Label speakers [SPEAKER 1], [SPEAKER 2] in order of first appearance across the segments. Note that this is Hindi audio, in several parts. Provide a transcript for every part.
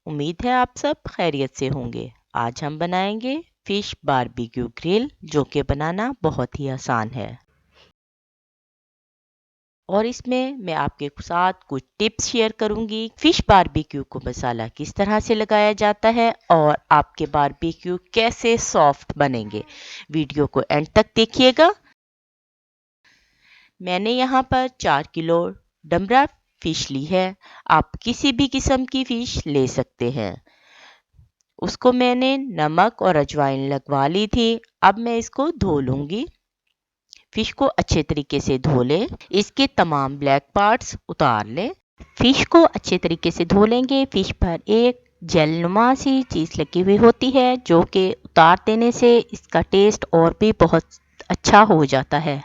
[SPEAKER 1] उम्मीद है आप सब खैरियत से होंगे। आज हम बनाएंगे फिश बारबेक्यू ग्रिल, जो कि बनाना बहुत ही आसान है। और इसमें मैं आपके साथ कुछ टिप्स शेयर करूंगी। फिश बारबेक्यू को मसाला किस तरह से लगाया जाता है और आपके बारबेक्यू कैसे सॉफ्ट बनेंगे। वीडियो को एंड तक देखिएगा। मैंने यहाँ पर 4 किलो डमरा फिश ली है। आप किसी भी किस्म की फिश ले सकते हैं। उसको मैंने नमक और अजवाइन लगवा ली थी। अब मैं इसको धो लूंगी। फिश को अच्छे तरीके से धो लें। इसके तमाम ब्लैक पार्ट्स उतार लें। फिश को अच्छे तरीके से धो लेंगे। फिश पर एक जेलनुमा सी चीज़ लगी हुई होती है, जो कि उतार देने से इसका टेस्ट और भी बहुत अच्छा हो जाता है।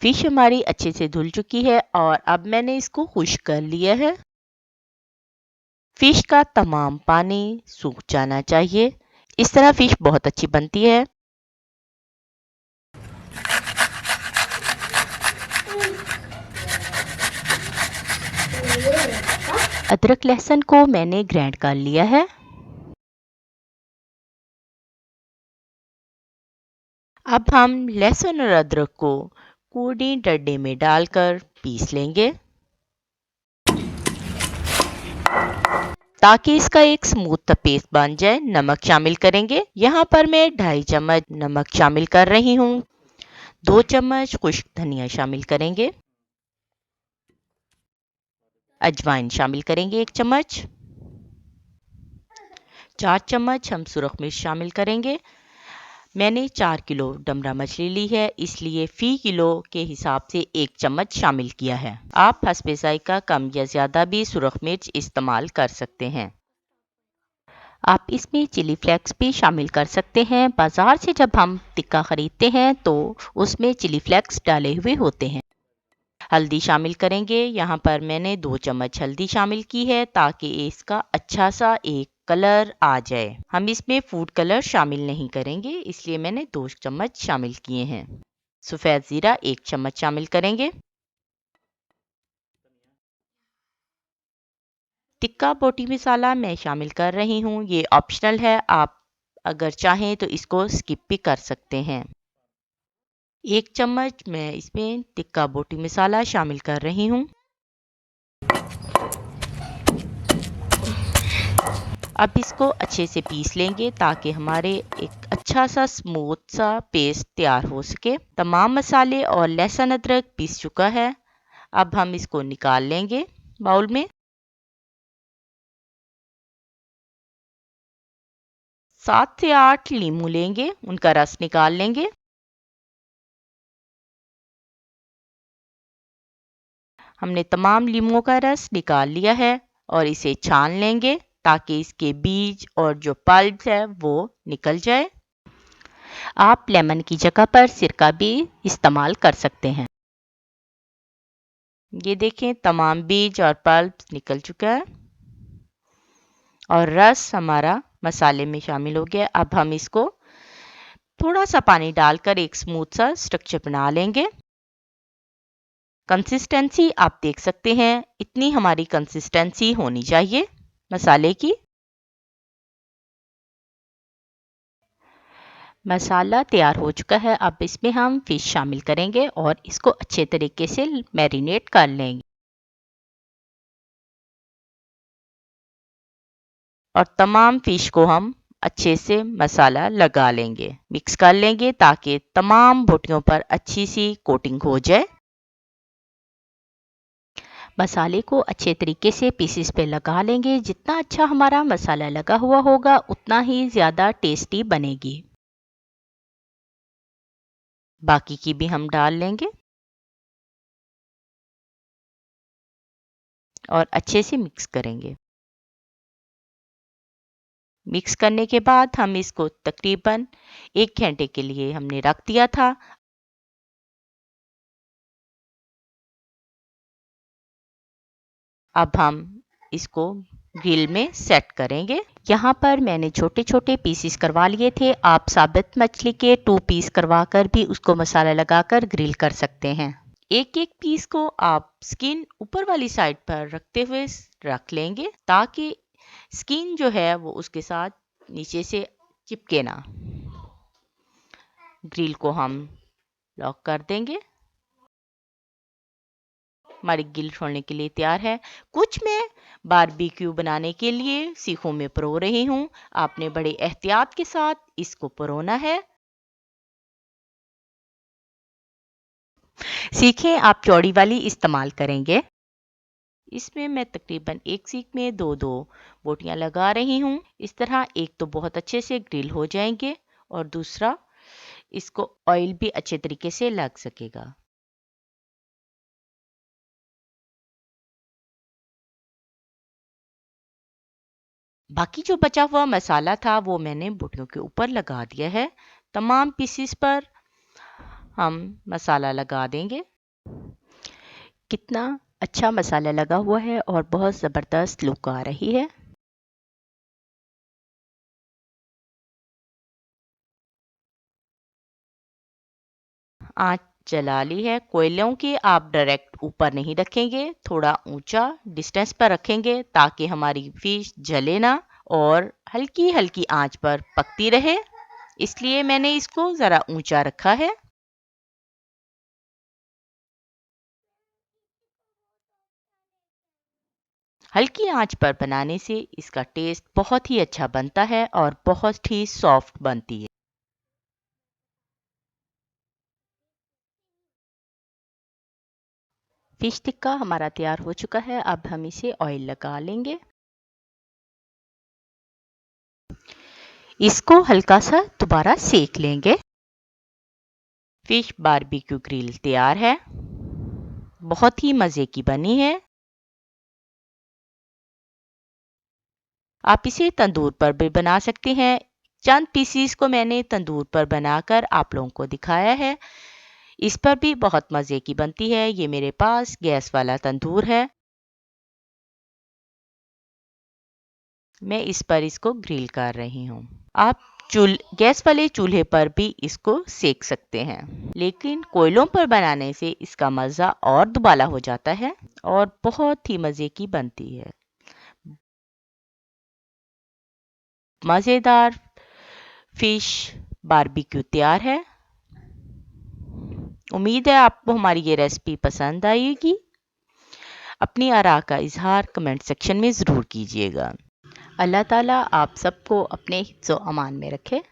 [SPEAKER 1] फिश हमारी अच्छे से धुल चुकी है और अब मैंने इसको खुश्क कर लिया है। फिश का तमाम पानी सूख जाना चाहिए। इस तरह फिश बहुत अच्छी बनती है। अदरक लहसुन को मैंने ग्राइंड कर लिया है। अब हम लहसुन और अदरक को कूड़ी डंडे में डालकर पीस लेंगे, ताकि इसका एक स्मूथ पेस्ट बन जाए। नमक शामिल करेंगे। यहाँ पर मैं 2.5 चम्मच नमक शामिल कर रही हूँ। 2 चम्मच खुश्क धनिया शामिल करेंगे। अजवाइन शामिल करेंगे 1 चम्मच। 4 चम्मच हम सुरख मिर्च शामिल करेंगे। मैंने 4 किलो डमरा मछली ली है, इसलिए फी किलो के हिसाब से 1 चम्मच शामिल किया है। आप हस्बे ज़ायका कम या ज़्यादा भी सुरख मिर्च इस्तेमाल कर सकते हैं। आप इसमें चिली फ्लेक्स भी शामिल कर सकते हैं। बाज़ार से जब हम टिक्का ख़रीदते हैं तो उसमें चिली फ्लेक्स डाले हुए होते हैं। हल्दी शामिल करेंगे। यहाँ पर मैंने 2 चम्मच हल्दी शामिल की है, ताकि इसका अच्छा सा एक कलर आ जाए। हम इसमें फूड कलर शामिल नहीं करेंगे, इसलिए मैंने 2 चम्मच शामिल किए हैं। सफ़ेद ज़ीरा 1 चम्मच शामिल करेंगे। टिक्का बोटी मसाला मैं शामिल कर रही हूँ, ये ऑप्शनल है। आप अगर चाहें तो इसको स्किप भी कर सकते हैं। 1 चम्मच मैं इसमें टिक्का बोटी मसाला शामिल कर रही हूँ। अब इसको अच्छे से पीस लेंगे, ताकि हमारे एक अच्छा सा स्मूथ सा पेस्ट तैयार हो सके। तमाम मसाले और लहसुन अदरक पीस चुका है। अब हम इसको निकाल लेंगे बाउल में। 7 से 8 लीमू लेंगे, उनका रस निकाल लेंगे। हमने तमाम लीमुओं का रस निकाल लिया है और इसे छान लेंगे, ताकि इसके बीज और जो पल्प है वो निकल जाए। आप लेमन की जगह पर सिरका भी इस्तेमाल कर सकते हैं। ये देखें, तमाम बीज और पल्प निकल चुका है और रस हमारा मसाले में शामिल हो गया। अब हम इसको थोड़ा सा पानी डालकर एक स्मूथ सा स्ट्रक्चर बना लेंगे। कंसिस्टेंसी आप देख सकते हैं, इतनी हमारी कंसिस्टेंसी होनी चाहिए मसाले की। मसाला तैयार हो चुका है। अब इसमें हम फिश शामिल करेंगे और इसको अच्छे तरीके से मैरिनेट कर लेंगे और तमाम फिश को हम अच्छे से मसाला लगा लेंगे, मिक्स कर लेंगे, ताकि तमाम बोटियों पर अच्छी सी कोटिंग हो जाए। मसाले को अच्छे तरीके से पीसेस पे लगा लेंगे। जितना अच्छा हमारा मसाला लगा हुआ होगा, उतना ही ज़्यादा टेस्टी बनेगी। बाकी की भी हम डाल लेंगे और अच्छे से मिक्स करेंगे। मिक्स करने के बाद हम इसको तकरीबन 1 घंटे के लिए हमने रख दिया था। अब हम इसको ग्रिल में सेट करेंगे। यहाँ पर मैंने छोटे छोटे पीसीस करवा लिए थे। आप साबुत मछली के 2 पीस करवा कर भी उसको मसाला लगाकर ग्रिल कर सकते हैं। एक एक पीस को आप स्किन ऊपर वाली साइड पर रखते हुए रख लेंगे ताकि स्किन जो है वो उसके साथ नीचे से चिपके ना। ग्रिल को हम लॉक कर देंगे। हमारी ग्रिल छोड़ने के लिए तैयार है। कुछ मैं बारबेक्यू बनाने के लिए सीखों में परो रही हूँ। आपने बड़े एहतियात के साथ इसको परोना है। सीखें आप चौड़ी वाली इस्तेमाल करेंगे। इसमें मैं तकरीबन एक सीख में दो बोटियां लगा रही हूँ। इस तरह एक तो बहुत अच्छे से ग्रिल हो जाएंगे और दूसरा इसको ऑयल भी अच्छे तरीके से लग सकेगा। बाकी जो बचा हुआ मसाला था वो मैंने बोटियों के ऊपर लगा दिया है। तमाम पीसेस पर हम मसाला लगा देंगे। कितना अच्छा मसाला लगा हुआ है और बहुत ज़बरदस्त लुक आ रही है। आंच जला ली है। कोयलों के आप डायरेक्ट ऊपर नहीं रखेंगे, थोड़ा ऊंचा डिस्टेंस पर रखेंगे ताकि हमारी फिश जले ना और हल्की हल्की आंच पर पकती रहे। इसलिए मैंने इसको ज़रा ऊंचा रखा है। हल्की आंच पर बनाने से इसका टेस्ट बहुत ही अच्छा बनता है और बहुत ही सॉफ्ट बनती है। फिश टिक्का हमारा तैयार हो चुका है। अब हम इसे ऑयल लगा लेंगे। इसको हल्का सा दोबारा सेक लेंगे। फिश बारबेक्यू ग्रिल तैयार है। बहुत ही मज़े की बनी है। आप इसे तंदूर पर भी बना सकते हैं। चंद पीसीस को मैंने तंदूर पर बनाकर आप लोगों को दिखाया है। इस पर भी बहुत मज़े की बनती है। ये मेरे पास गैस वाला तंदूर है। मैं इस पर इसको ग्रिल कर रही हूँ। आप गैस वाले चूल्हे पर भी इसको सेक सकते हैं, लेकिन कोयलों पर बनाने से इसका मज़ा और दुबाला हो जाता है और बहुत ही मज़े की बनती है। मज़ेदार फिश बारबेक्यू तैयार है। उम्मीद है आपको हमारी ये रेसिपी पसंद आएगी। अपनी आरा का इजहार कमेंट सेक्शन में ज़रूर कीजिएगा। अल्लाह ताला आप सबको अपने हिफ्ज़ व अमान में रखे।